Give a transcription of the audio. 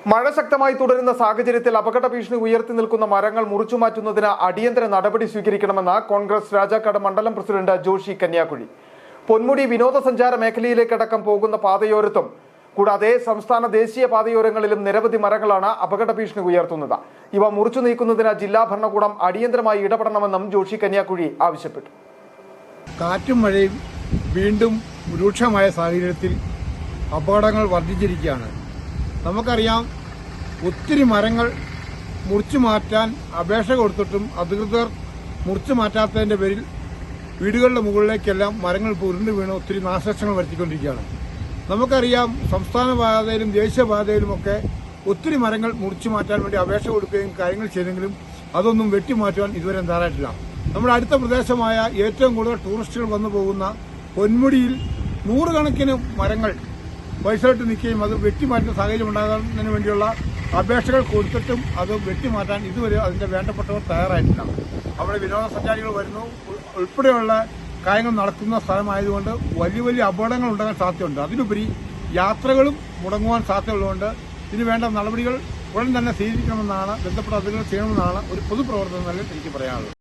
മഴ ശക്തമായി തുടരുന്ന സാഹചര്യത്തിൽ അപകട ഭീഷണി ഉയർത്തി നിൽക്കുന്ന മരങ്ങൾ മുറിച്ചുമാറ്റുന്നതിന് അടിയന്തര നടപടി സ്വീകരിക്കണമെന്ന് കോൺഗ്രസ് രാജാക്കാട് മണ്ഡലം പ്രസിഡന്റ് ജോഷി കന്യാകുഴി. പൊന്മുടി വിനോദസഞ്ചാര മേഖലയിലേക്കടക്കം പോകുന്ന പാതയോരത്തും കൂടാതെ സംസ്ഥാന ദേശീയ പാതയോരങ്ങളിലും നിരവധി മരങ്ങളാണ് അപകട ഭീഷണി ഉയർത്തുന്നത്. ഇവ മുറിച്ചു നീക്കുന്നതിന് ജില്ലാ ഭരണകൂടം അടിയന്തരമായി ഇടപെടണമെന്നും ജോഷി കന്യാകുഴി ആവശ്യപ്പെട്ടു. കാറ്റും മഴയും വീണ്ടും രൂക്ഷമായ സാഹചര്യത്തിൽ അപകടങ്ങൾ വർദ്ധിച്ചിരിക്കുകയാണ്. നമുക്കറിയാം, ഒത്തിരി മരങ്ങൾ മുറിച്ചു മാറ്റാൻ അപേക്ഷ കൊടുത്തിട്ടും അധികൃതർ മുറിച്ചു മാറ്റാത്തതിന്റെ പേരിൽ വീടുകളുടെ മുകളിലേക്കെല്ലാം മരങ്ങൾ ഉരുണ്ടു വീണ് ഒത്തിരി നാശനഷ്ടങ്ങൾ വരുത്തിക്കൊണ്ടിരിക്കുകയാണ്. നമുക്കറിയാം, സംസ്ഥാന പാതയിലും ദേശീയപാതയിലുമൊക്കെ ഒത്തിരി മരങ്ങൾ മുറിച്ചു മാറ്റാൻ വേണ്ടി അപേക്ഷ കൊടുക്കുകയും കാര്യങ്ങൾ ചെയ്തെങ്കിലും അതൊന്നും വെട്ടിമാറ്റുവാൻ ഇതുവരെ തയ്യാറായിട്ടില്ല. നമ്മുടെ അടുത്ത പ്രദേശമായ ഏറ്റവും കൂടുതൽ ടൂറിസ്റ്റുകൾ വന്നു പോകുന്ന പൊന്മുടിയിൽ നൂറുകണക്കിന് മരങ്ങൾ വയസ്സായിട്ട് നിൽക്കുകയും അത് വെട്ടിമാറ്റുന്ന സാഹചര്യം ഉണ്ടാകുന്നതിന് വേണ്ടിയുള്ള അപേക്ഷകൾ കൊടുത്തിട്ടും അത് വെട്ടിമാറ്റാൻ ഇതുവരെ അതിന്റെ വേണ്ടപ്പെട്ടവർ തയ്യാറായിട്ടില്ല. അവിടെ വിനോദസഞ്ചാരികൾ വരുന്നു ഉൾപ്പെടെയുള്ള കാര്യങ്ങൾ നടക്കുന്ന സ്ഥലമായതുകൊണ്ട് വലിയ വലിയ അപകടങ്ങൾ ഉണ്ടാകാൻ സാധ്യതയുണ്ട്. അതിലുപരി യാത്രകളും മുടങ്ങുവാൻ സാധ്യതയുള്ളതുകൊണ്ട് ഇതിന് വേണ്ട നടപടികൾ ഉടൻ തന്നെ സ്വീകരിക്കണമെന്നാണ്, ബന്ധപ്പെട്ട അധികൃതർ ചെയ്യണമെന്നാണ് ഒരു പൊതുപ്രവർത്തനം നിലയിൽ എനിക്ക് പറയാനുള്ളത്.